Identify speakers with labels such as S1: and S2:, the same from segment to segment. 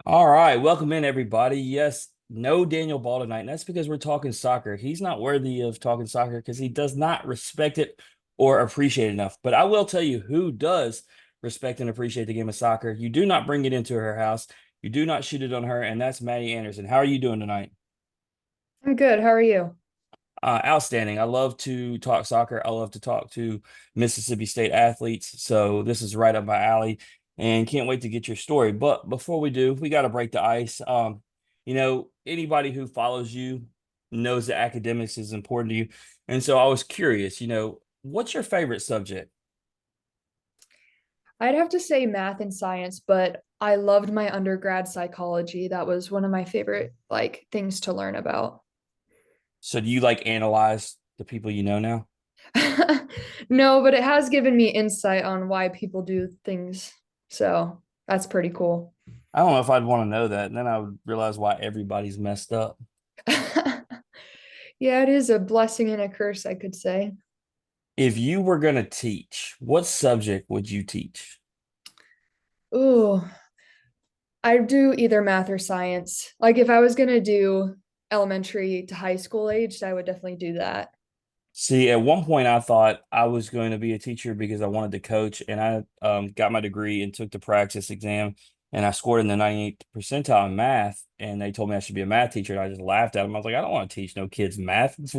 S1: All right, welcome in everybody. Yes, no Daniel Ball tonight, and that's because we're talking soccer. He's not worthy of talking soccer because he does not respect it or appreciate it enough. But I will tell you who does respect and appreciate the game of soccer. You do not bring it into her house. You do not shoot it on her, and that's Maddie Anderson. How are you doing tonight?
S2: I'm good. How are you?
S1: Outstanding. I love to talk soccer. I love to talk to Mississippi State athletes. So this is right up my alley and can't wait to get your story. But before we do, we got to break the ice. Anybody who follows you knows that academics is important to you. And so I was curious, what's your favorite subject?
S2: I'd have to say math and science, but I loved my undergrad psychology. That was one of my favorite things to learn about.
S1: So do you like analyze the people you know now?
S2: No, but it has given me insight on why people do things. So that's pretty cool.
S1: I don't know if I'd want to know that. And then I would realize why everybody's messed up.
S2: Yeah, it is a blessing and a curse, I could say.
S1: If you were going to teach, what subject would you teach?
S2: Ooh, I do either math or science. Like if I was gonna do elementary to high school aged, I would definitely do that.
S1: See, at one point I thought I was going to be a teacher because I wanted to coach, and I got my degree and took the practice exam, and I scored in the 98th percentile in math, and they told me I should be a math teacher, and I just laughed at them. I was like, I don't want to teach no kids math. It's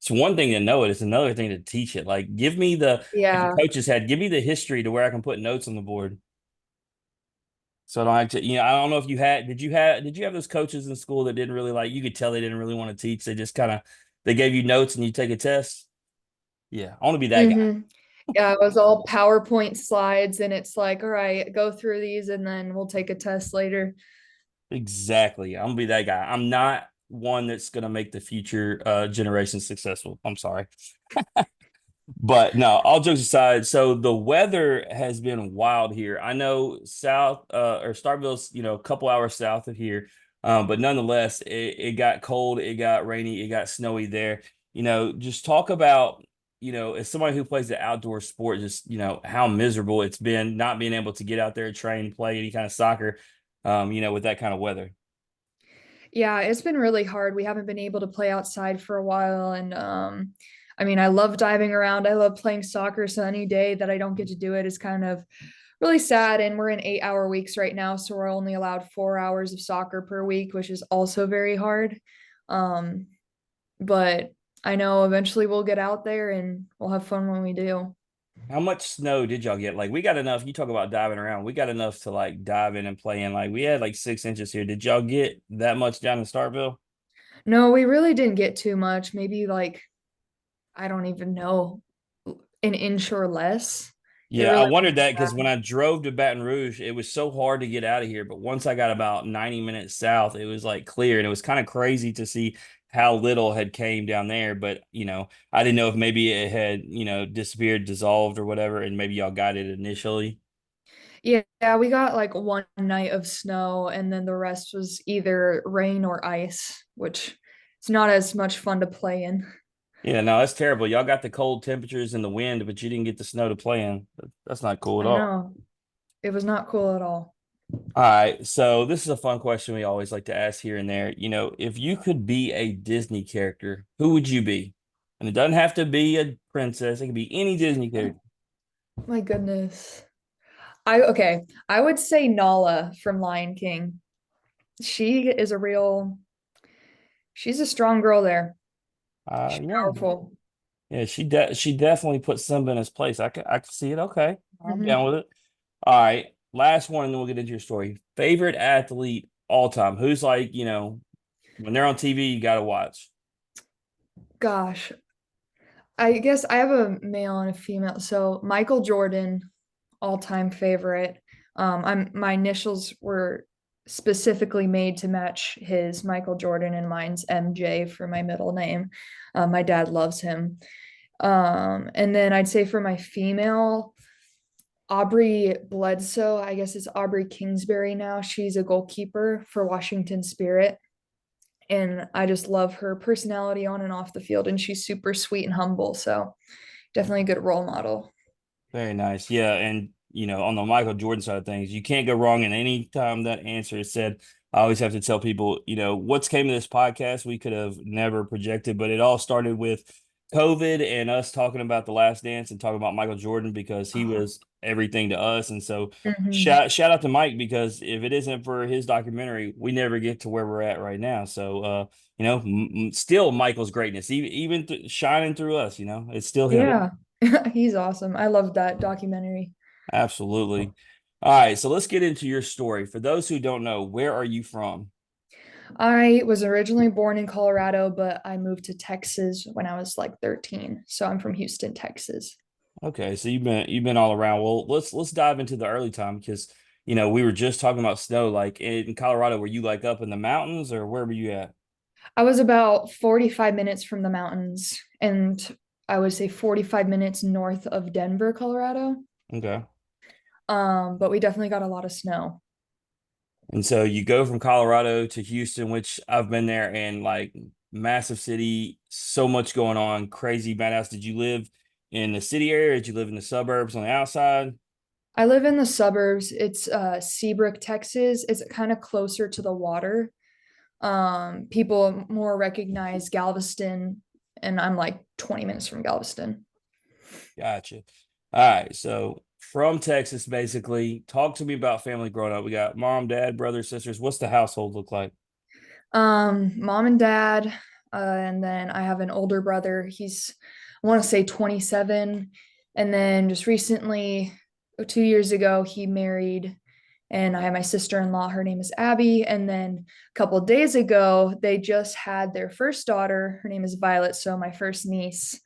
S1: one thing to know it, it's another thing to teach it. Like, give me the like the
S2: Yeah.
S1: coaches had, give me the history to where I can put notes on the board. So I don't have to, I don't know if did you have those coaches in school that didn't really like, you could tell they didn't really want to teach. They just kind of, they gave you notes and you take a test. Yeah, I want to be that guy.
S2: hmm Yeah, it was all PowerPoint slides, and it's like, all right, go through these and then we'll take a test later.
S1: Exactly. I'm gonna be that guy. I'm not one that's gonna make the future generation successful. I'm sorry. But no, all jokes aside, so the weather has been wild here. I know south or Starkville's, a couple hours south of here. But nonetheless, it got cold, it got rainy, it got snowy there. Just talk about, as somebody who plays the outdoor sport, just, how miserable it's been not being able to get out there, train, play any kind of soccer, with that kind of weather.
S2: Yeah, it's been really hard. We haven't been able to play outside for a while. And I mean, I love diving around. I love playing soccer. So any day that I don't get to do it is kind of really sad. And we're in 8-hour weeks right now. So we're only allowed 4 hours of soccer per week, which is also very hard. Um, but I know eventually we'll get out there and we'll have fun when we do.
S1: How much snow did y'all get? Like, we got enough. You talk about diving around. We got enough to like dive in and play in. Like, we had like 6 inches here. Did y'all get that much down in Starkville?
S2: No, we really didn't get too much. Maybe I don't even know, an inch or less. It
S1: Yeah, I
S2: really
S1: wondered
S2: wasn't
S1: that because when
S2: bad.
S1: I drove to Baton Rouge, it was so hard to get out of here. But once I got about 90 minutes south, it was like clear, and it was kind of crazy to see how little had came down there. But I didn't know if maybe it had disappeared, dissolved, or whatever, and maybe y'all got it initially.
S2: Yeah, we got like one night of snow, and then the rest was either rain or ice, which it's not as much fun to play in.
S1: Yeah, no, that's terrible. Y'all got the cold temperatures and the wind, but you didn't get the snow to play in. That's not cool at
S2: I
S1: all.
S2: know. It was not cool at all.
S1: All right, so this is a fun question we always like to ask here and there. If you could be a Disney character, who would you be? And it doesn't have to be a princess, it could be any Disney character.
S2: My goodness. I would say Nala from Lion King. She is she's a strong girl there. She's
S1: Yeah,
S2: powerful.
S1: yeah, she definitely put Simba in his place. I could see it. Okay, I'm
S2: Mhm.
S1: down with it. All right, last one, and then we'll get into your story. Favorite athlete all time? Who's like, when they're on TV, you got to watch.
S2: Gosh, I guess I have a male and a female. So Michael Jordan, all-time favorite. My initials were specifically made to match his Michael Jordan, and mine's MJ for my middle name. My dad loves him. And then I'd say for my female, Aubrey Bledsoe, I guess it's Aubrey Kingsbury now. She's a goalkeeper for Washington Spirit. And I just love her personality on and off the field. And she's super sweet and humble. So definitely a good role model.
S1: Very nice. Yeah, and on the Michael Jordan side of things, you can't go wrong. And any time that answer is said, I always have to tell people, what's came of this podcast, we could have never projected, but it all started with COVID and us talking about The Last Dance and talking about Michael Jordan because he was everything to us. And so
S2: Mhm.
S1: shout out to Mike because if it isn't for his documentary, we never get to where we're at right now. So still Michael's greatness, even shining through us, it's still him.
S2: Yeah, he's awesome. I love that documentary.
S1: Absolutely. All right, so let's get into your story. For those who don't know, where are you from?
S2: I was originally born in Colorado, but I moved to Texas when I was like 13. So I'm from Houston, Texas.
S1: Okay, so you've been all around. Well, let's dive into the early time because we were just talking about snow. Like in Colorado, were you like up in the mountains or where were you at?
S2: I was about 45 minutes from the mountains, and I would say 45 minutes north of Denver, Colorado.
S1: Okay.
S2: But we definitely got a lot of snow.
S1: And so you go from Colorado to Houston, which I've been there, and like massive city, so much going on, crazy badass. Did you live in the city area? Or did you live in the suburbs on the outside?
S2: I live in the suburbs. It's Seabrook, Texas. It's kind of closer to the water. People more recognize Galveston, and I'm like 20 minutes from Galveston.
S1: Gotcha. All right. So from Texas, basically, talk to me about family growing up. We got mom, dad, brothers, sisters. What's the household look like?
S2: Mom and dad, and then I have an older brother. He's, I want to say 27. And then just recently, 2 years ago, he married, and I have my sister-in-law. Her name is Abby. And then a couple of days ago, they just had their first daughter. Her name is Violet. So my first niece.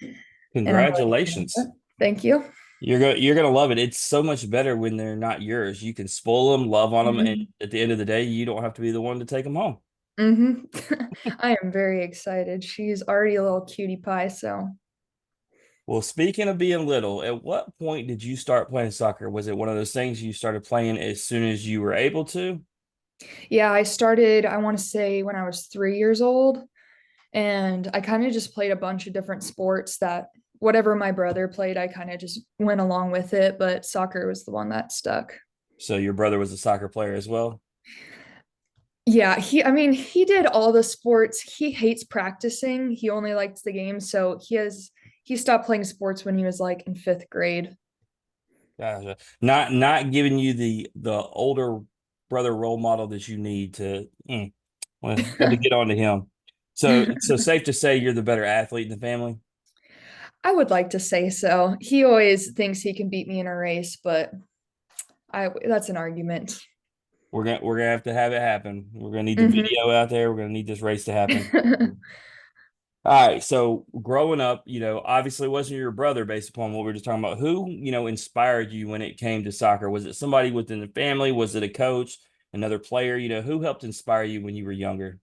S2: And I'm really excited about
S1: Congratulations.
S2: it. Thank you.
S1: You're gonna love it. It's so much better when they're not yours. You can spoil them, love on them, and
S2: Hmm.
S1: at the end of the day, you don't have to be the one to take them home.
S2: Hmm. I am very excited. She's already a little cutie pie, so
S1: Well, speaking of being little, at what point did you start playing soccer? Was it one of those things you started playing as soon as you were able to?
S2: yeah, I started, I want to say when I was 3 years old, and I kind of just played a bunch of different sports that whatever my brother played, I kind of just went along with it, but soccer was the one that stuck.
S1: So your brother was a soccer player as well?
S2: Yeah, I mean, he did all the sports. He hates practicing. He only likes the game. So he stopped playing sports when he was like in fifth grade.
S1: Gotcha. Not giving you the older brother role model that you need to well, got to get on to him. So safe to say you're the better athlete in the family.
S2: I would like to say so. He always thinks he can beat me in a race, but I that's an argument.
S1: We're gonna have it happen. We're gonna need the
S2: Mhm.
S1: video out there. We're gonna need this race to happen. All right. So growing up, obviously it wasn't your brother based upon what we were just talking about. Who, inspired you when it came to soccer? Was it somebody within the family? Was it a coach, another player? Who helped inspire you when you were younger?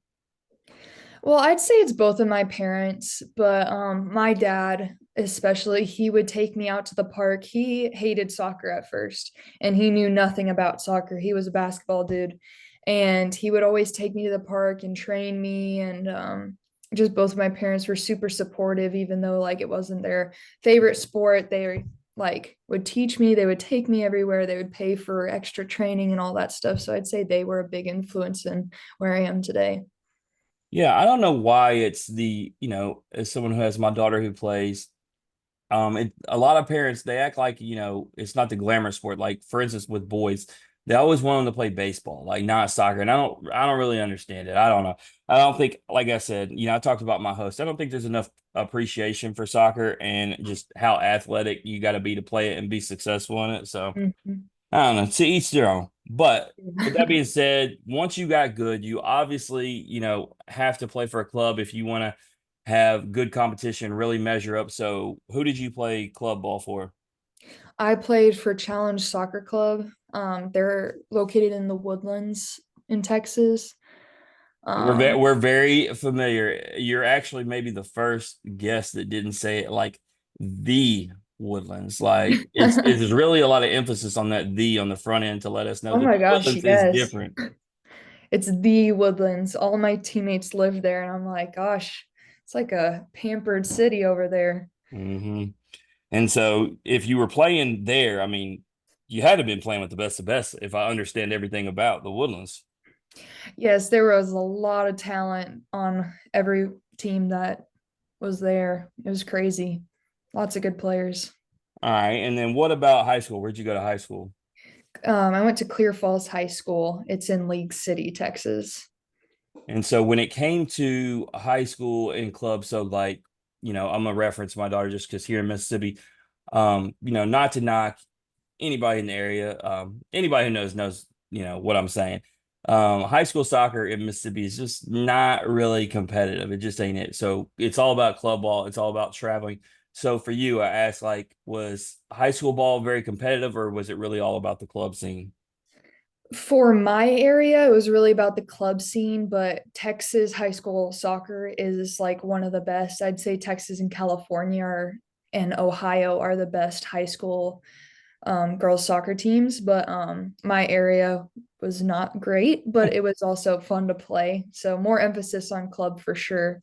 S2: Well, I'd say it's both of my parents, but my dad, especially, he would take me out to the park. He hated soccer at first, and he knew nothing about soccer. He was a basketball dude, and he would always take me to the park and train me. And just both of my parents were super supportive, even though like it wasn't their favorite sport. They like would teach me. They would take me everywhere. They would pay for extra training and all that stuff. So I'd say they were a big influence in where I am today.
S1: Yeah, I don't know why it's as someone who has my daughter who plays, a lot of parents they act like, it's not the glamour sport. Like for instance, with boys, they always want them to play baseball, like not soccer. And I don't really understand it. I don't know. I don't think, like I said, I talked about my host. I don't think there's enough appreciation for soccer and just how athletic you got to be to play it and be successful in it. So
S2: Mhm.
S1: I don't know, to each their own. But with that being said, once you got good, you obviously, have to play for a club if you want to have good competition, really measure up. So who did you play club ball for?
S2: I played for Challenge Soccer Club. They're located in the Woodlands in Texas. Um,
S1: We're very familiar. You're actually maybe the first guest that didn't say it like the Woodlands. Like it's really a lot of emphasis on that "the" on the front end to let us know
S2: oh
S1: that
S2: my
S1: the
S2: gosh,
S1: Woodlands is
S2: yes.
S1: different.
S2: It's the Woodlands. All my teammates live there, and I'm like, gosh, it's like a pampered city over there.
S1: And so if you were playing there, I mean, you had to have been playing with the best, if I understand everything about the Woodlands.
S2: Yes, there was a lot of talent on every team that was there. It was crazy. Lots of good players.
S1: All right. And then what about high school? Where'd you go to high school?
S2: I went to Clear Falls High School. It's in League City, Texas.
S1: And so when it came to high school and clubs, so like, I'm gonna reference my daughter just because here in Mississippi, not to knock anybody in the area, anybody who knows, what I'm saying. High school soccer in Mississippi is just not really competitive. It just ain't it. So it's all about club ball. It's all about traveling. So for you, I asked, like, was high school ball very competitive, or was it really all about the club scene?
S2: For my area, it was really about the club scene, but Texas high school soccer is like one of the best. I'd say Texas and California and Ohio are the best high school girls soccer teams. But my area was not great, but it was also fun to play. So more emphasis on club for sure.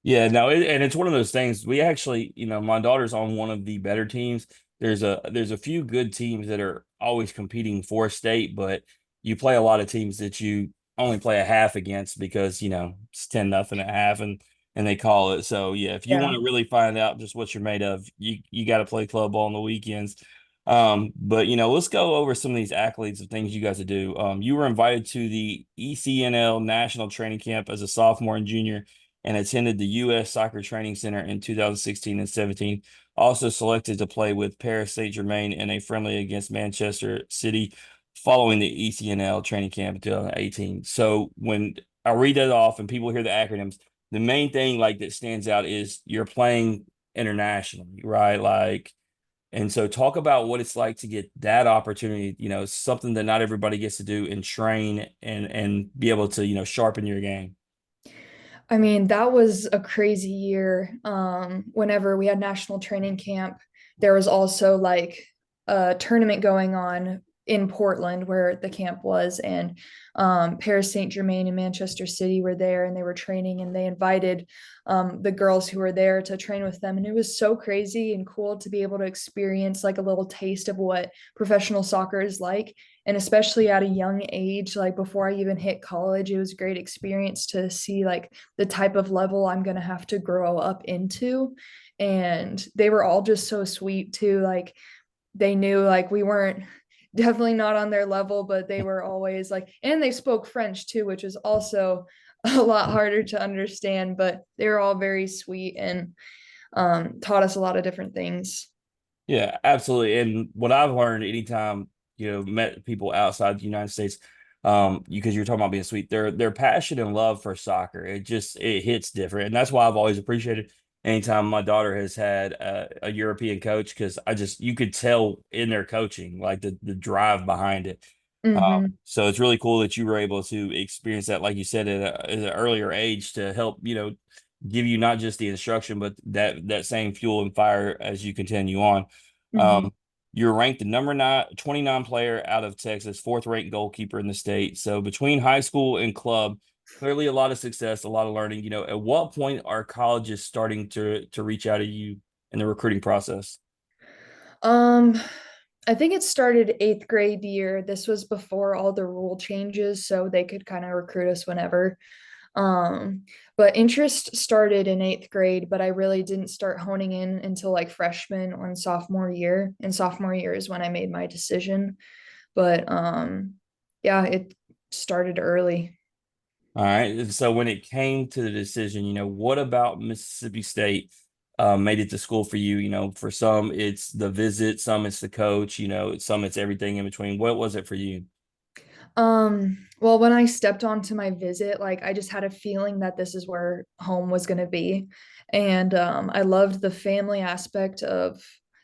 S1: Yeah, no, and it's one of those things. We actually, my daughter's on one of the better teams. There's a few good teams that are always competing for state, but you play a lot of teams that you only play a half against because, it's 10-0 at half and they call it. So yeah, if you want
S2: Yeah.
S1: to really find out just what you're made of, you got to play club ball on the weekends. But let's go over some of these accolades of things you guys do. You were invited to the ECNL National Training Camp as a sophomore and junior and attended the U.S. Soccer Training Center in 2016 and 17. Also selected to play with Paris Saint-Germain in a friendly against Manchester City following the ECNL training camp in 2018. So when I read that off and people hear the acronyms, the main thing like that stands out is you're playing internationally, right? Like, and so talk about what it's like to get that opportunity, something that not everybody gets to do and train and be able to, sharpen your game.
S2: I mean, that was a crazy year. Whenever we had national training camp, there was also like a tournament going on in Portland where the camp was, and Paris Saint Germain and Manchester City were there, and they were training, and they invited the girls who were there to train with them, and it was so crazy and cool to be able to experience like a little taste of what professional soccer is like, and especially at a young age, like before I even hit college, it was a great experience to see like the type of level I'm going to have to grow up into. And they were all just so sweet too. Like they knew like we weren't definitely not on their level, but they were always like, and they spoke French too, which is also a lot harder to understand, but they were all very sweet and taught us a lot of different things.
S1: Yeah, absolutely. And what I've learned anytime, met people outside the United States, because you're talking about being sweet, their passion and love for soccer, it hits different. And that's why I've always appreciated anytime my daughter has had a European coach, because you could tell in their coaching, like the drive behind it.
S2: Mm-hmm.
S1: So it's really cool that you were able to experience that, like you said, at an earlier age to help, give you not just the instruction, but that same fuel and fire as you continue on.
S2: Mm-hmm.
S1: Um, you're ranked the number 29 player out of Texas, fourth ranked goalkeeper in the state. So between high school and club, clearly a lot of success, a lot of learning. At what point are colleges starting to reach out to you in the recruiting process?
S2: Um, I think it started eighth grade year. This was before all the rule changes, so they could kind of recruit us whenever. Um, but interest started in eighth grade, but I really didn't start honing in until like freshman or sophomore year. And sophomore year is when I made my decision. But yeah, it started early.
S1: All right. So when it came to the decision, what about Mississippi State made it to school for you? For some it's the visit, some it's the coach, some it's everything in between. What was it for you?
S2: Well, when I stepped onto my visit, like I just had a feeling that this is where home was going to be. And I loved the family aspect of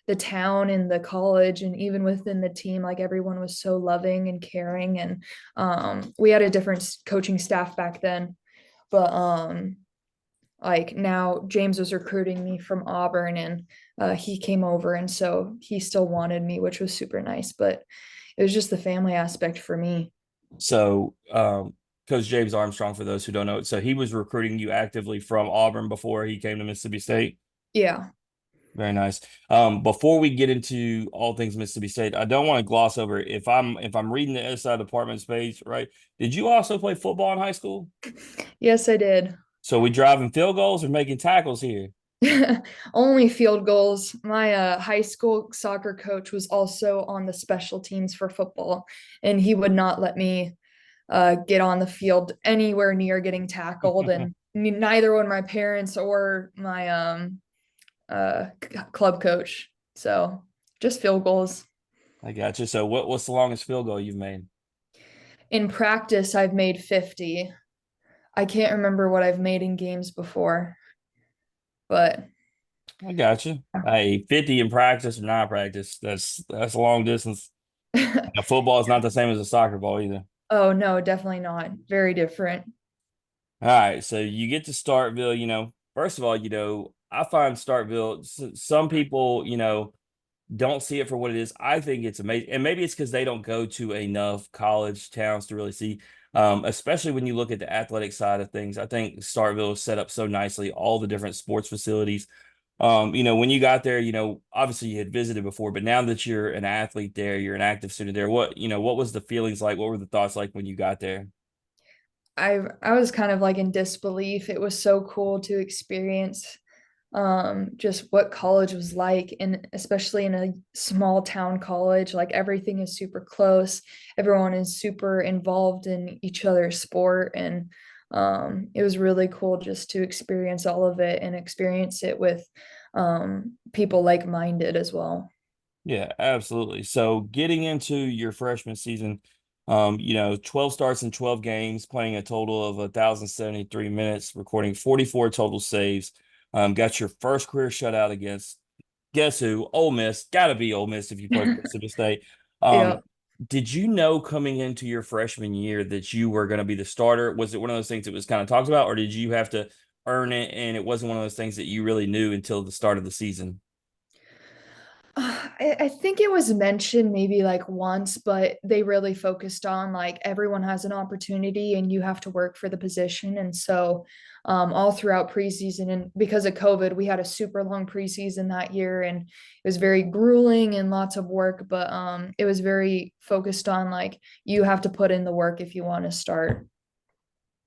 S2: the town and the college, and even within the team, like everyone was so loving and caring. And we had a different coaching staff back then, but like now James was recruiting me from Auburn, and he came over, and so he still wanted me, which was super nice. But it was just the family aspect for me.
S1: So Coach James Armstrong, for those who don't know, so he was recruiting you actively from Auburn before he came to Mississippi State.
S2: Yeah.
S1: Very nice. Before we get into all things Mississippi State, I don't want to gloss over if I'm reading the SI department's page, right? Did you also play football in high school?
S2: Yes, I did.
S1: So we driving field goals or making tackles here?
S2: Only field goals. My high school soccer coach was also on the special teams for football, and he would not let me get on the field anywhere near getting tackled. And neither would my parents or my club coach. So just field goals.
S1: I got you. So what's the longest field goal you've made?
S2: In practice, I've made 50. I can't remember what I've made in games before, but
S1: I got you. Hey, 50 in practice or not practice. That's a long distance. Now, football is not the same as a soccer ball either.
S2: oh no, definitely not. Very different.
S1: All right, so you get to Starkville, first of all, I find Starkville, some people, don't see it for what it is. I think it's amazing. And maybe it's because they don't go to enough college towns to really see, especially when you look at the athletic side of things. I think Starkville is set up so nicely, all the different sports facilities. When you got there, obviously you had visited before, but now that you're an athlete there, you're an active student there, what was the feelings like? What were the thoughts like when you got there?
S2: I was kind of like in disbelief. It was so cool to experience just what college was like, and especially in a small town college, like everything is super close. Everyone is super involved in each other's sport, and it was really cool just to experience all of it and experience it with people like-minded as well.
S1: Yeah, absolutely. So getting into your freshman season, 12 starts in 12 games, playing a total of 1,073 minutes, recording 44 total saves. Got your first career shutout against guess who? Ole Miss. Gotta be Ole Miss if you play for Mississippi State.
S2: Yeah.
S1: Um, did you know coming into your freshman year that you were going to be the starter? Was it one of those things that was kind of talked about, or did you have to earn it and it wasn't one of those things that you really knew until the start of the season?
S2: I think it was mentioned maybe like once, but they really focused on like everyone has an opportunity and you have to work for the position. And so, all throughout preseason, and because of COVID, we had a super long preseason that year, and it was very grueling and lots of work. But it was very focused on like you have to put in the work if you want to start.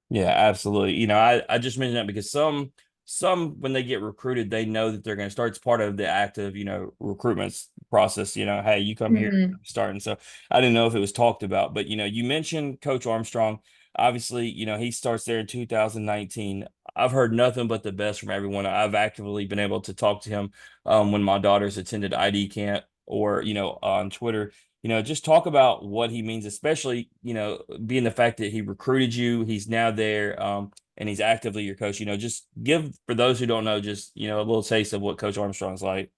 S1: Yeah, absolutely. I just mentioned that because some when they get recruited, they know that they're going to start. It's part of the active, recruitment process. Hey, you come here, you're
S2: Mhm.
S1: starting. So I didn't know if it was talked about, but you mentioned Coach Armstrong. Obviously, he starts there in 2019. I've heard nothing but the best from everyone. I've actively been able to talk to him when my daughters attended ID camp or on Twitter. Just talk about what he means, especially, being the fact that he recruited you, he's now there, and he's actively your coach. Just give for those who don't know, just, a little taste of what Coach Armstrong's like.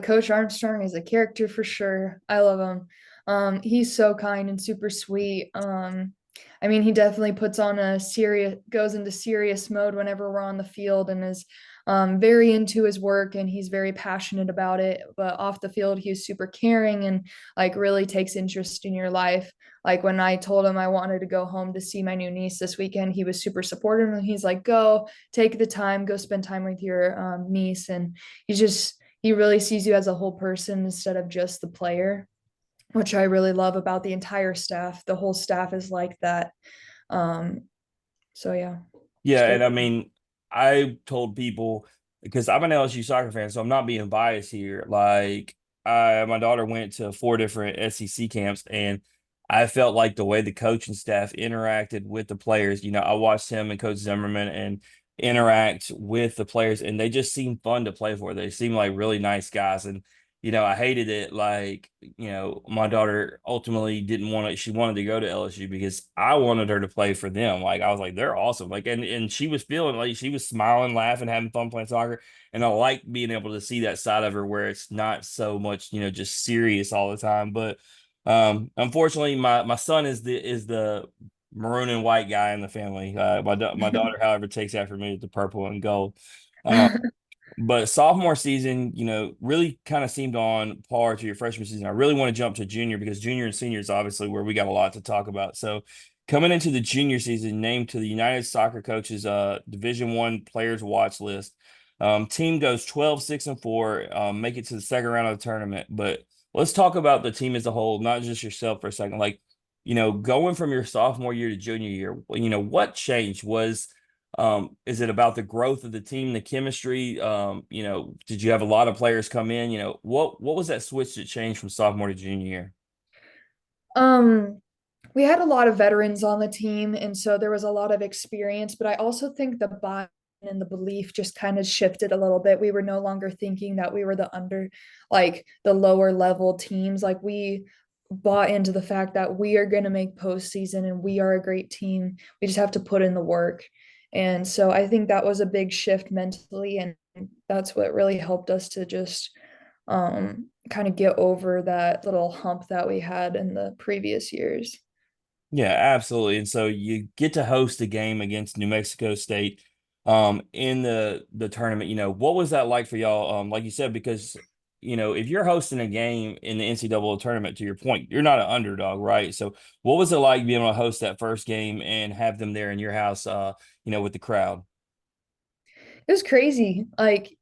S2: Coach Armstrong is a character for sure. I love him. He's so kind and super sweet. I mean, he definitely puts on a serious, goes into serious mode whenever we're on the field, and is very into his work, and he's very passionate about it. But off the field, he's super caring and like really takes interest in your life. Like when I told him I wanted to go home to see my new niece this weekend, he was super supportive, and he's like, "Go, take the time, go spend time with your niece." And he's just he really sees you as a whole person instead of just the player, which I really love about the entire staff. The whole staff is like that. Um, so yeah, it's
S1: Yeah,
S2: great.
S1: and I mean, I told people because I'm an LSU soccer fan, so I'm not being biased here. Like, my daughter went to four different SEC camps, and I felt like the way the coaching staff interacted with the players. I watched him and Coach Zimmerman and interact with the players, and they just seem fun to play for. They seem like really nice guys, and I hated it. Like, my daughter ultimately didn't want to, she wanted to go to LSU because I wanted her to play for them. Like, I was like, they're awesome. Like, and she was feeling like she was smiling, laughing, having fun playing soccer. And I like being able to see that side of her where it's not so much, just serious all the time. But unfortunately, my son is the maroon and white guy in the family. My daughter, however, takes after me with the purple and gold. Um, but sophomore season, really kind of seemed on par to your freshman season. I really want to jump to junior because junior and senior is obviously where we got a lot to talk about. So coming into the junior season, named to the United Soccer Coaches Division I Players Watch list. Team goes 12-6-4, make it to the second round of the tournament. But let's talk about the team as a whole, not just yourself for a second. Like, going from your sophomore year to junior year, what changed? Is it about the growth of the team, the chemistry? Did you have a lot of players come in? What was that switch that changed from sophomore to junior year?
S2: Um, we had a lot of veterans on the team, and so there was a lot of experience, but I also think the buy and the belief just kind of shifted a little bit. We were no longer thinking that we were like the lower level teams. Like we bought into the fact that we are going to make postseason and we are a great team. We just have to put in the work. And so I think that was a big shift mentally, and that's what really helped us to just kind of get over that little hump that we had in the previous years.
S1: Yeah, absolutely. And so you get to host a game against New Mexico State in the tournament. What was that like for y'all? Like you said, because if you're hosting a game in the NCAA tournament, to your point, you're not an underdog, right? So what was it like being able to host that first game and have them there in your house with the crowd?
S2: It was crazy. Like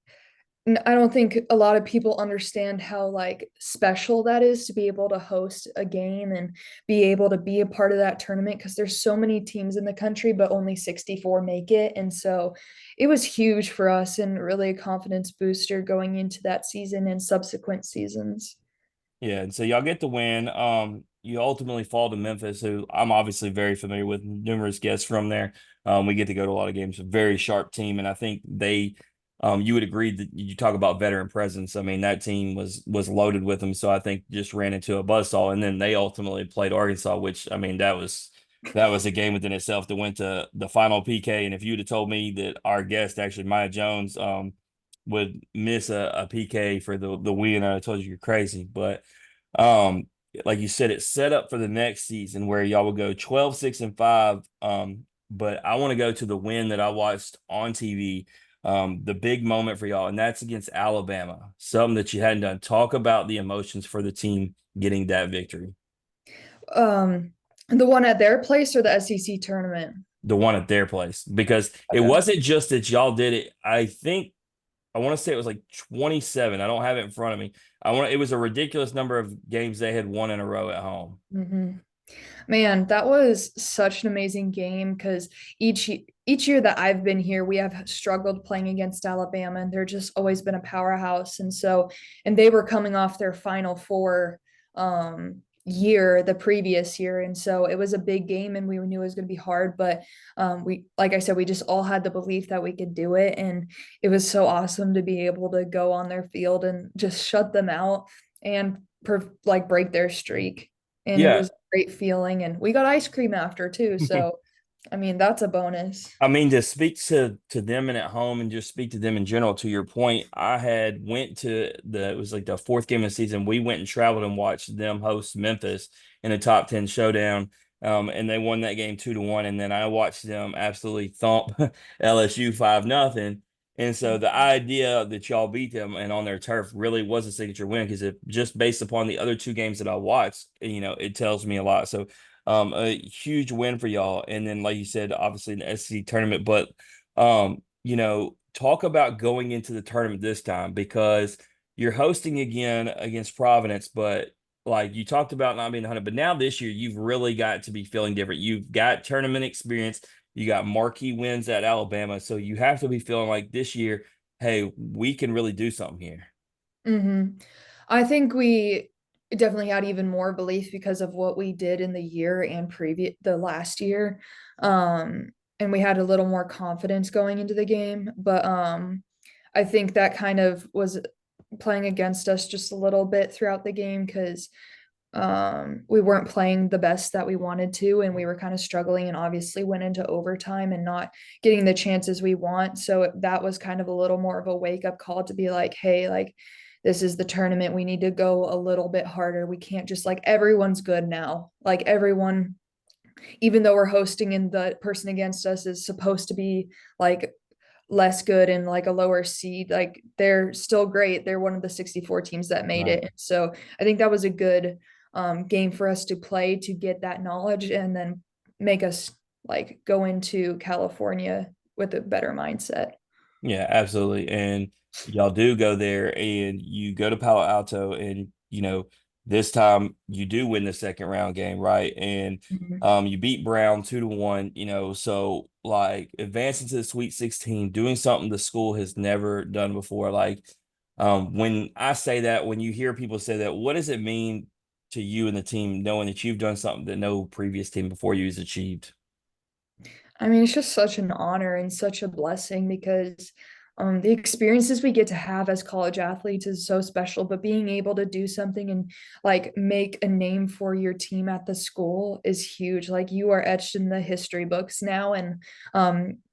S2: I don't think a lot of people understand how like special that is to be able to host a game and be able to be a part of that tournament because there's so many teams in the country but only 64 make it, and so it was huge for us and really a confidence booster going into that season and subsequent seasons.
S1: Yeah, and so y'all get the win. You ultimately fall to Memphis, who I'm obviously very familiar with, numerous guests from there. We get to go to a lot of games, a very sharp team, and I think you would agree that you talk about veteran presence. I mean, that team was loaded with them, so I think just ran into a buzzsaw, and then they ultimately played Arkansas, which I mean that was a game within itself that went to the final PK. And if you'd have told me that our guest, actually Maya Jones, would miss a PK for the win, I told you you're crazy. But um, like you said, it's set up for the next season where y'all will go 12-6-5. But I want to go to the win that I watched on TV, the big moment for y'all, and that's against Alabama, something that you hadn't done. Talk about the emotions for the team getting that victory,
S2: um the one at their place or the SEC tournament?
S1: the one at their place, because it
S2: Okay.
S1: wasn't just that y'all did it. I want to say it was like 27. I don't have it in front of me. It was a ridiculous number of games they had won in a row at home.
S2: Mhm. Man, that was such an amazing game because each year that I've been here, we have struggled playing against Alabama, and they're just always been a powerhouse. And they were coming off their Final Four year the previous year, and so it was a big game, and we knew it was going to be hard. But like I said, we just all had the belief that we could do it, and it was so awesome to be able to go on their field and just shut them out and like break their streak. And it
S1: Yeah,
S2: was great feeling, and we got ice cream after too, so I mean that's a bonus.
S1: I mean, to speak to them and at home and just speak to them in general, to your point, I had went to it was like the fourth game of the season. We went and traveled and watched them host Memphis in a top 10 showdown. And they won that game 2-1. And then I watched them absolutely thump LSU 5-0. And so the idea that y'all beat them and on their turf really was a signature win, because it just based upon the other two games that I watched, it tells me a lot. So a huge win for y'all. And then, like you said, obviously an SEC tournament, but talk about going into the tournament this time, because you're hosting again against Providence, but like you talked about not being 100, but now this year you've really got to be feeling different. You've got tournament experience, you got marquee wins at Alabama, so you have to be feeling like this year, hey, we can really do something here.
S2: I think we definitely had even more belief because of what we did in the year and previous the last year. And we had a little more confidence going into the game, but I think that kind of was playing against us just a little bit throughout the game because we weren't playing the best that we wanted to, and we were kind of struggling and obviously went into overtime and not getting the chances we want. So that was kind of a little more of a wake up call to be like, hey, like this is the tournament, we need to go a little bit harder. We can't just like everyone's good now, like everyone, even though we're hosting and the person against us is supposed to be like less good and like a lower seed, like they're still great, they're one of the 64 teams that made
S1: Right.
S2: it. So I think that was a good game for us to play to get that knowledge and then make us like go into California with a better mindset.
S1: Yeah, absolutely. And y'all do go there and you go to Palo Alto and this time you do win the second round game, right? And
S2: Mhm.
S1: you beat Brown 2-1, so like advancing to the Sweet 16, doing something the school has never done before. Like when I say that, when you hear people say that, what does it mean to you and the team knowing that you've done something that no previous team before you has achieved?
S2: I mean, it's just such an honor and such a blessing because the experiences we get to have as college athletes is so special. But being able to do something and like make a name for your team at the school is huge. Like you are etched in the history books now, and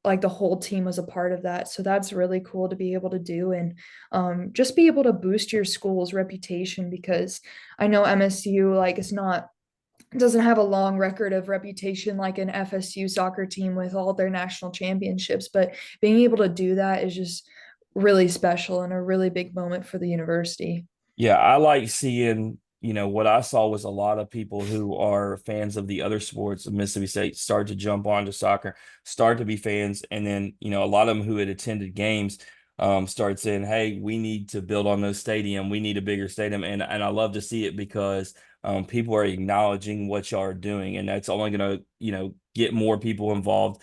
S2: like the whole team was a part of that. So that's really cool to be able to do and just be able to boost your school's reputation because I know MSU like is not doesn't have a long record of reputation like an FSU soccer team with all their national championships, but being able to do that is just really special and a really big moment for the university.
S1: Yeah, I like seeing, what I saw was a lot of people who are fans of the other sports of Mississippi State start to jump onto soccer, start to be fans, and then, a lot of them who had attended games started saying, "Hey, we need to build on those stadium. We need a bigger stadium." And I love to see it because people are acknowledging what y'all are doing, and that's only going to, get more people involved,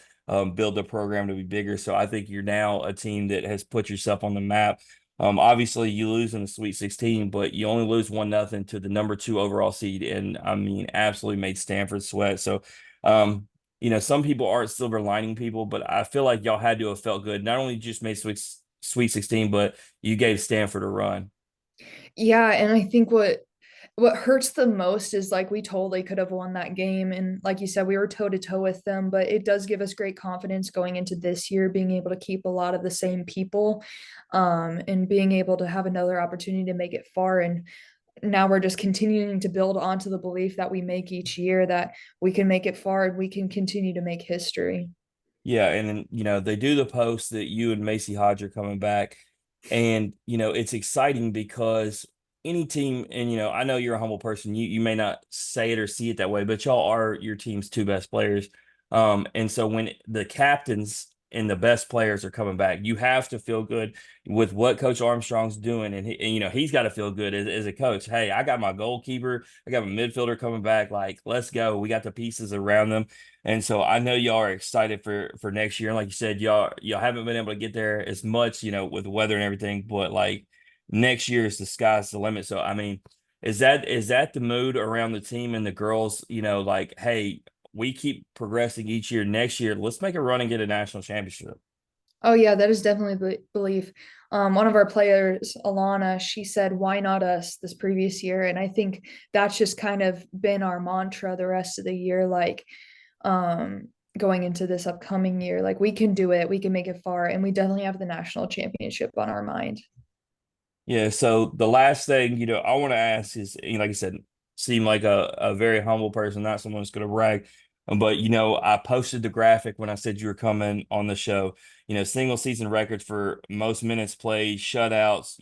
S1: build the program to be bigger. So I think you're now a team that has put yourself on the map. Obviously you lose in the Sweet 16, but you only lose 1-0 to the number 2 overall seed, and I mean, absolutely made Stanford sweat. So, some people aren't silver lining people, but I feel like y'all had to have felt good. Not only just made Sweet 16, but you gave Stanford a run.
S2: Yeah, and I think what hurts the most is like we totally could have won that game and like you said we were toe to toe with them, but it does give us great confidence going into this year being able to keep a lot of the same people and being able to have another opportunity to make it far and now we're just continuing to build onto the belief that we make each year that we can make it far and we can continue to make history.
S1: Yeah, and then they do the post that you and Macy Hodge are coming back, and it's exciting because any team, and I know you're a humble person, you may not say it or see it that way, but y'all are your team's two best players, and so when the captains and the best players are coming back, you have to feel good with what Coach Armstrong's doing, and he's got to feel good as a coach. Hey, I got my goalkeeper, I got my midfielder coming back, like let's go. We got the pieces around them. And so I know y'all are excited for next year. And like you said, y'all haven't been able to get there as much, with the weather and everything, but like next year is the sky's the limit. So I mean, is that the mood around the team and the girls, like, hey, we keep progressing each year. Next year, let's make a run and get a national championship.
S2: Oh yeah, that is definitely belief. One of our players, Alana, she said, "Why not us?" this previous year, and I think that's just kind of been our mantra the rest of the year. Like, um, going into this upcoming year, like we can do it, we can make it far, and we definitely have the national championship on our mind.
S1: Yeah, so the last thing, I want to ask is, like I said, seem like a very humble person, not someone who's going to brag. But, I posted the graphic when I said you were coming on the show, single season records for most minutes played, shutouts,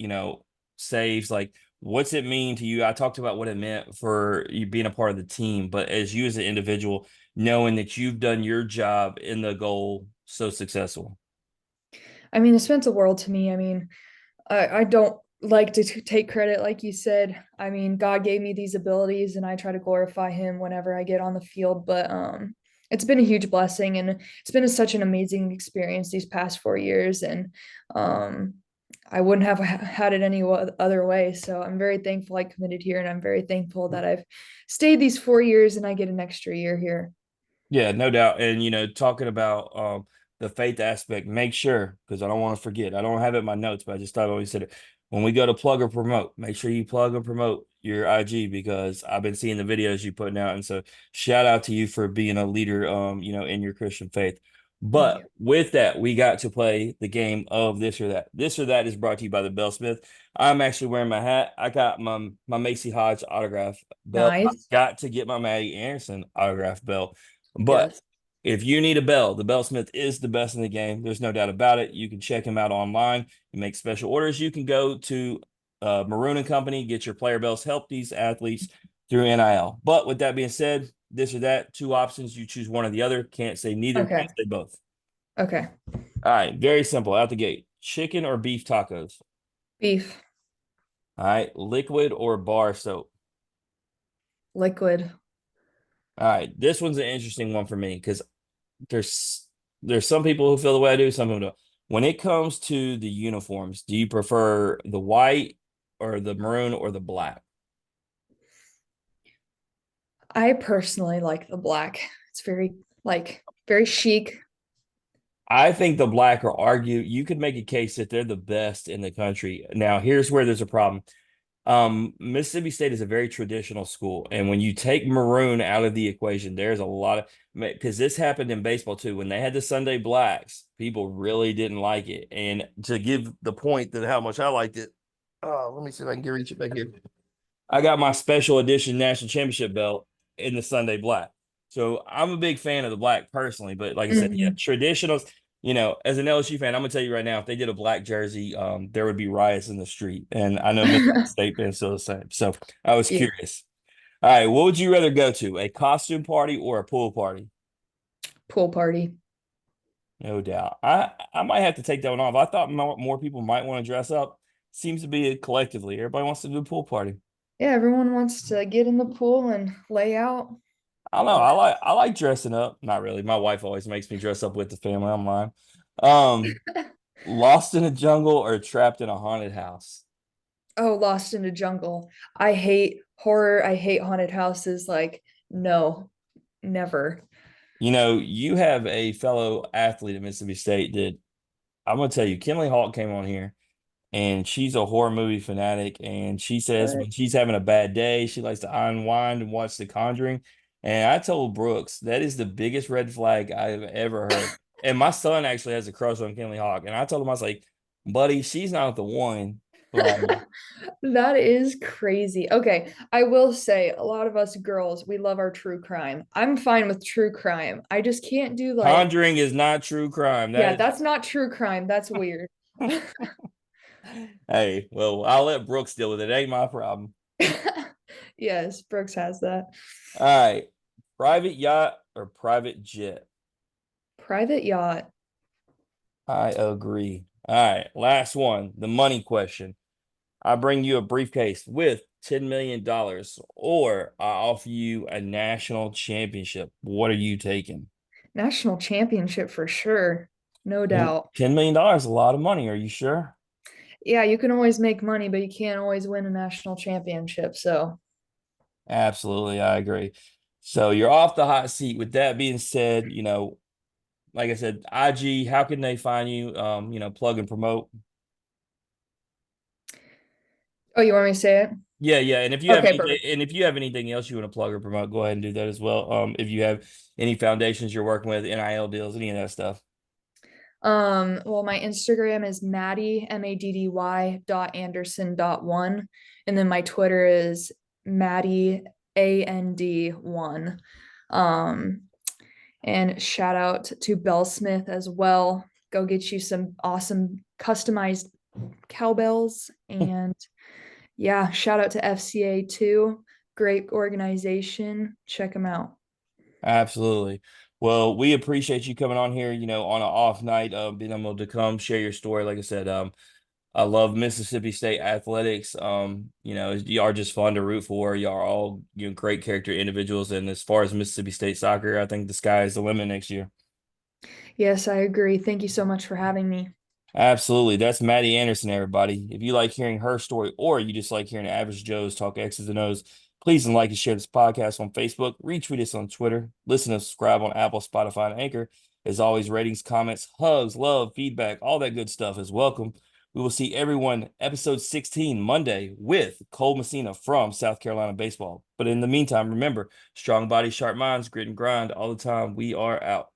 S1: saves. Like, what's it mean to you? I talked about what it meant for you being a part of the team, but as you as an individual, knowing that you've done your job in the goal so successful.
S2: I mean, this meant the world to me. I mean, I don't like to take credit, like you said. I mean, God gave me these abilities, and I try to glorify Him whenever I get on the field. But it's been a huge blessing, and it's been such an amazing experience these past 4 years, and um, I wouldn't have had it any other way. So I'm very thankful I committed here, and I'm very thankful that I've stayed these 4 years and I get an extra year here.
S1: Yeah, no doubt. And talking about the faith aspect, make sure, because I don't want to forget. I don't have it in my notes, but I just thought I always said it. When we go to plug or promote, make sure you plug and promote your IG because I've been seeing the videos you putting out. And so shout out to you for being a leader in your Christian faith.
S2: Thank you.
S1: But with that, we got to play the game of this or that. This or that is brought to you by the Bell Smith. I'm actually wearing my hat. I got my Macy Hodge autograph belt. I
S2: Nice.
S1: got to get my Maddie Anderson autograph belt. But
S2: Yes.
S1: if you need a bell, the Bellsmith is the best in the game. There's no doubt about it. You can check him out online. You make special orders. You can go to Maroon and Company, get your player bells, help these athletes through NIL. But with that being said, this or that, two options. You choose one or the other. Can't say neither,
S2: Okay.
S1: can't say both.
S2: Okay.
S1: All right, very simple out the gate. chicken or beef tacos?
S2: Beef,
S1: All right, liquid or bar soap?
S2: liquid.
S1: All right, this one's an interesting one for me because there's there's some people who feel the way I do, some people don't. When it comes to the uniforms, do you prefer the white or the maroon or the black?
S2: I personally like the black. It's very chic.
S1: I think the black are argue. You could make a case that they're the best in the country. Now, here's where there's a problem. Mississippi State is a very traditional school, and when you take maroon out of the equation, there's a lot of because this happened in baseball too. When they had the Sunday blacks, people really didn't like it. And to give the point that how much I liked it, let me see if I can reach it back here. I got my special edition national championship belt in the Sunday black. So I'm a big fan of the black personally, but like I said, yeah,
S2: Mhm.
S1: traditionals, as an LSU fan, I'm gonna tell you right now, if they did a black jersey, there would be riots in the street. And I know Mississippi State fans still the same. So I was
S2: Yeah,
S1: curious. All right, what would you rather go to? A costume party or a pool party?
S2: pool party.
S1: No doubt. I might have to take that one off. I thought more people might want to dress up. Seems to be collectively. Everybody wants to do a pool party.
S2: Yeah, everyone wants to get in the pool and lay out.
S1: I don't know.
S2: But
S1: I like dressing up. Not really. My wife always makes me dress up with the family. I'm lying. Um, Lost in a jungle or trapped in a haunted house.
S2: oh, Lost in the Jungle. I hate horror. I hate haunted houses. Like, no, never.
S1: You have a fellow athlete at Mississippi State that I'm gonna tell you, Kinley Hawk came on here and she's a horror movie fanatic. And she says
S2: What?
S1: when she's having a bad day, she likes to unwind and watch The Conjuring. And I told Brooks that is the biggest red flag I've ever heard. And my son actually has a crush on Kinley Hawk. And I told him, I was like, buddy, she's not the one. But
S2: That is crazy. Okay, I will say a lot of us girls, we love our true crime. I'm fine with true crime. I just can't do like,
S1: Conjuring is not true crime.
S2: yeah,
S1: That
S2: that's not true crime. That's weird.
S1: is, hey, well, I'll let Brooks deal with it. It ain't my problem.
S2: Yes, Brooks has that.
S1: All right. Private yacht or private jet?
S2: Private yacht.
S1: I agree. All right. Last one, the money question. I bring you a briefcase with $10 million, or I offer you a national championship. What are you taking?
S2: National championship for sure. No doubt.
S1: $10 million is a lot of money. Are you sure?
S2: Yeah, you can always make money, but you can't always win a national championship. So,
S1: Absolutely. I agree. So you're off the hot seat. With that being said, like I said, IG, how can they find you? Plug and promote.
S2: oh, you want me to say it?
S1: Yeah, yeah. And if you have
S2: Okay,
S1: anything,
S2: perfect.
S1: and if you have anything else you want to plug or promote, go ahead and do that as well. If you have any foundations you're working with, NIL deals, any of that stuff.
S2: Well, my Instagram is Maddy, Maddy.Anderson.1. And then my Twitter is Maddy AND1. Um, and shout out to Bell Smith as well. Go get you some awesome customized cowbells. And yeah, shout out to FCA too. Great organization. Check them out.
S1: Absolutely. Well, we appreciate you coming on here, on an off night, being able to come share your story. Like I said, I love Mississippi State athletics. You are just fun to root for. You are all great character individuals. And as far as Mississippi State soccer, I think the sky is the limit next year.
S2: Yes, I agree. Thank you so much for having me.
S1: Absolutely. That's Maddie Anderson, everybody. If you like hearing her story or you just like hearing average Joes talk X's and O's, please like and share this podcast on Facebook, retweet us on Twitter, listen and subscribe on Apple, Spotify, and Anchor. As always, ratings, comments, hugs, love, feedback, all that good stuff is welcome. We will see everyone episode 16 Monday with Cole Messina from South Carolina Baseball. But in the meantime, remember, strong body, sharp minds, grit and grind all the time. We are out.